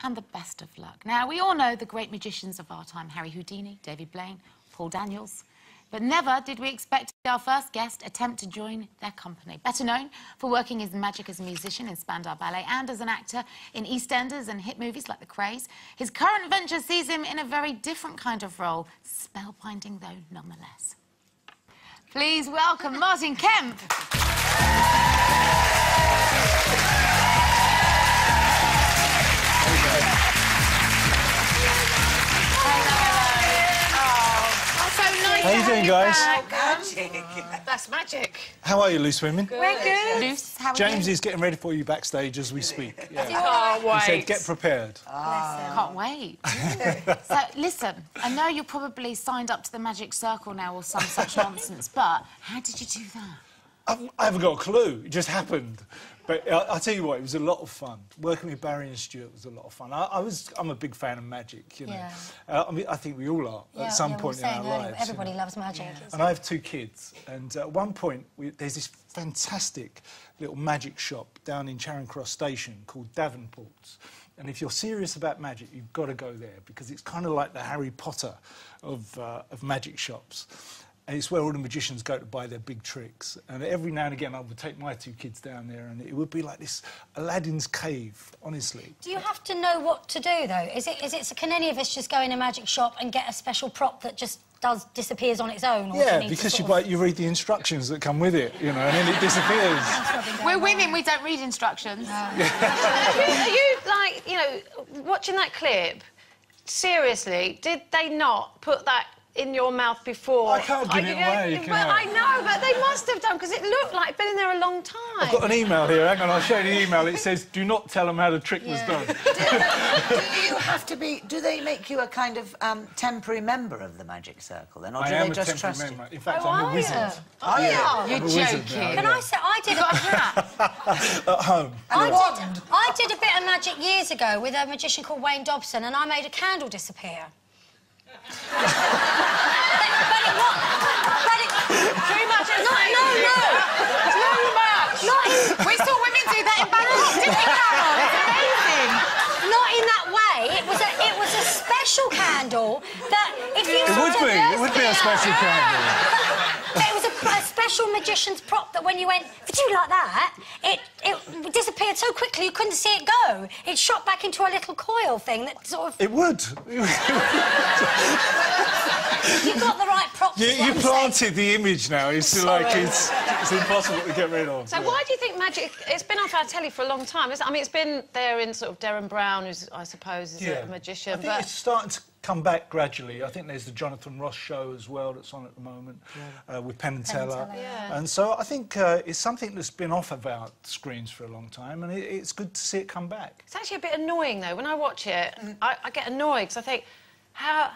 and the best of luck. Now, we all know the great magicians of our time, Harry Houdini, David Blaine, Paul Daniels. But never did we expect our first guest attempt to join their company. Better known for working his magic as a musician in Spandau Ballet and as an actor in EastEnders and hit movies like The Craze, his current venture sees him in a very different kind of role, spellbinding though nonetheless. Please welcome Martin Kemp. How are you doing, guys? Magic. That's magic. How are you, loose women? Good. We're good. Loose, how are James you? is getting ready for you backstage as we speak. Yeah. Oh, wait. He said, get prepared. Can't wait. So, listen, I know you're probably signed up to the Magic Circle now or some such nonsense, but how did you do that? I haven't got a clue. It just happened. But I'll tell you what, it was a lot of fun. Working with Barry and Stuart was a lot of fun. I'm a big fan of magic, you know. Yeah. I mean, I think we all are at some point in our lives. Everybody loves magic. And I have 2 kids. And at one point, there's this fantastic little magic shop down in Charing Cross Station called Davenport's. And if you're serious about magic, you've got to go there because it's kind of like the Harry Potter of magic shops. And it's where all the magicians go to buy their big tricks. And every now and again, I would take my 2 kids down there, and it would be like this Aladdin's cave, honestly. Do you have to know what to do, though? Can any of us just go in a magic shop and get a special prop that just disappears on its own? Or Yeah, because you read the instructions that come with it, you know, and then it disappears. We're women, we don't read instructions. Are you, like, you know, watching that clip, seriously, did they not put that in your mouth before? I can't give it away, can I? I know, but they must have done, because it looked like it'd been in there a long time. I've got an email here, hang on, I'll show you the email. It says, do not tell them how the trick was done. Do you have to be... Do they make you a kind of temporary member of the Magic Circle, then? Or do they just trust you? In fact, I'm a wizard. Oh, yeah. You're joking. Can I say, I did a hat. At home. I did a bit of magic years ago with a magician called Wayne Dobson, and I made a candle disappear. but it Too much. No. Too much. We saw women do that in Bangkok, didn't we, Carol? It's amazing. Not in that way. It was a special candle that if you... It would be a special candle. But it was a special magician's prop that when you went, if you like that, it disappeared so quickly you couldn't see it go. It shot back into a little coil thing that sort of... It would. You've got the right props. You planted the image now. It's like it's impossible to get rid of. So why do you think magic... It's been off our telly for a long time. I mean, it's been there in sort of Darren Brown, who's, I suppose, is a magician. I think it's starting to come back gradually. I think there's the Jonathan Ross show as well that's on at the moment with Penn and Teller. Yeah. And so I think it's something that's been off of our screens for a long time, and it's good to see it come back. It's actually a bit annoying, though. When I watch it, I get annoyed, because I think... Yeah,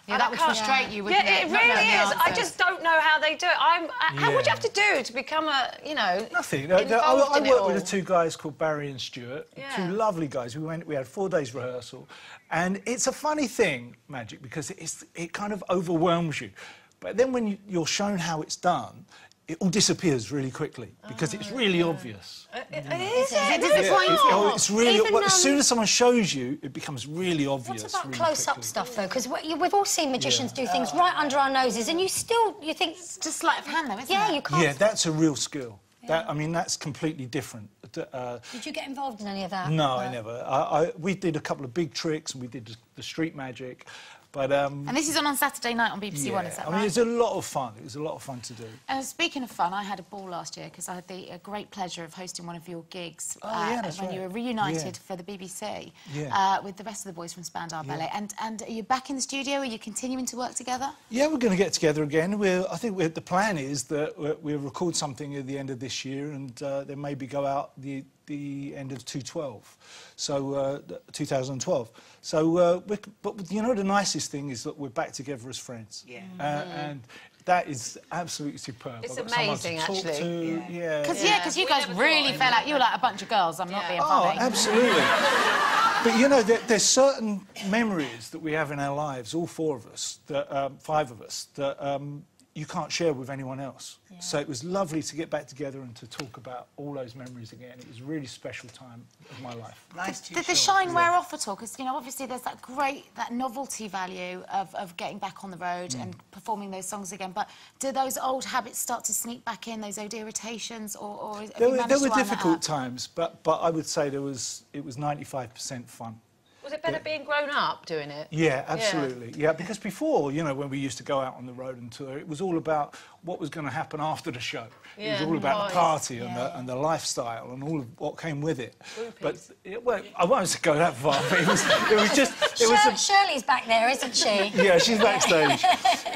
that would frustrate you, wouldn't it? Yeah, it really is. I just don't know how they do it. How would you have to do to become a, you know... Nothing. I I worked with the 2 guys called Barry and Stuart, Yeah. 2 lovely guys. We had 4 days rehearsal, and it's a funny thing, magic, because it kind of overwhelms you. But then when you're shown how it's done, it all disappears really quickly because it's really obvious. It is. It's really... as soon as someone shows you, it becomes really obvious. What about close-up stuff, though? Because we've all seen magicians do things right under our noses, and you think... It's just sleight of hand, though, isn't it? Yeah, you can't... Yeah, that's a real skill. I mean, that's completely different. Did you get involved in any of that? No, I never. We did a couple of big tricks, and we did the street magic. But, and this is on Saturday night on BBC One, is that right? I mean, it's a lot of fun. It was a lot of fun to do. Speaking of fun, I had a ball last year because I had the great pleasure of hosting one of your gigs when you were reunited for the BBC with the rest of the boys from Spandau Ballet. And are you back in the studio? Are you continuing to work together? Yeah, we're going to get together again. I think the plan is that we'll record something at the end of this year and then maybe go out the end of 2012. So, but you know, the nicest thing is that we're back together as friends. Yeah. And that is absolutely superb. It's amazing, actually. Yeah. Because you guys really fell out. You were like a bunch of girls. I'm not being funny. Oh, absolutely. But, you know, there's certain memories that we have in our lives, all 4 of us, 5 of us, that you can't share with anyone else. Yeah. So it was lovely to get back together and to talk about all those memories again. It was a really special time of my life. Nice to Did the shine wear off at all? Because, you know, obviously there's that novelty value of getting back on the road and performing those songs again, but do those old habits start to sneak back in, those old irritations, or have you managed to there were iron that difficult out? times, but I would say it was 95% fun. Was it better being grown up doing it? Yeah, absolutely. Yeah, because before, you know, when we used to go out on the road and tour, it was all about what was going to happen after the show. It was all about the party and the lifestyle and all of what came with it. But well, I won't go that far. But it was just. Shirley's back there, isn't she? Yeah, she's backstage.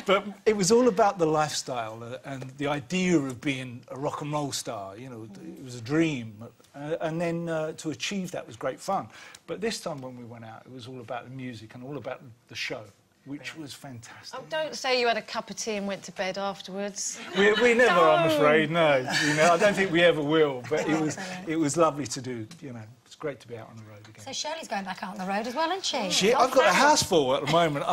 But it was all about the lifestyle and the idea of being a rock and roll star. You know, it was a dream, and then to achieve that was great fun. But this time when we went out, it was all about the music and all about the show, which was fantastic. Oh, don't say you had a cup of tea and went to bed afterwards. We never, I'm afraid, no. You know, I don't think we ever will, but it was lovely to do, you know. It's great to be out on the road again. So Shirley's going back out on the road as well, isn't she? I've got a house full at the moment.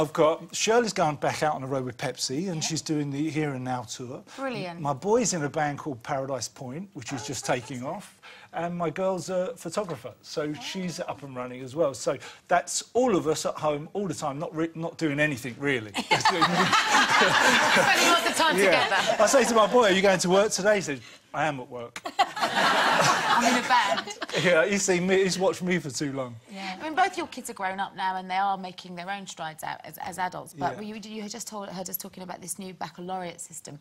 Shirley's going back out on the road with Pepsi, and she's doing the Here and Now tour. Brilliant. My boy's in a band called Paradise Point, which is just taking off. And my girl's a photographer, so she's up and running as well. So that's all of us at home all the time, not doing anything, really. Spending lots of time together. I say to my boy, are you going to work today? He says, I am at work. I'm in a band. Yeah, he's watched me for too long. Yeah. I mean, both your kids are grown up now and they are making their own strides out as adults, but you had just heard us talking about this new baccalaureate system.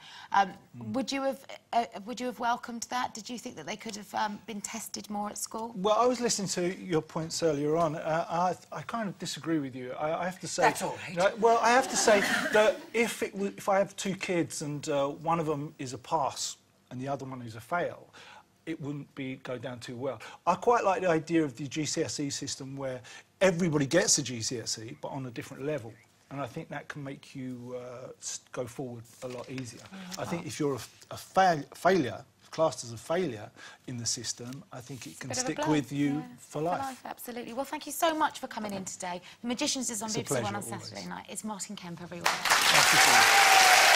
Would you have welcomed that? Did you think that they could have been tested more at school? Well, I was listening to your points earlier on. I kind of disagree with you. I have to say... That's all right. Well, I have to say that if I have two kids and one of them is a pass and the other one is a fail, it wouldn't go down too well. I quite like the idea of the GCSE system where everybody gets a GCSE, but on a different level. And I think that can make you go forward a lot easier. I think if you're a failure, classed as a failure in the system, I think it can stick with you for life. Absolutely. Well, thank you so much for coming in today. The Magicians is on BBC One on Saturday night. It's Martin Kemp, everyone. Nice to see you.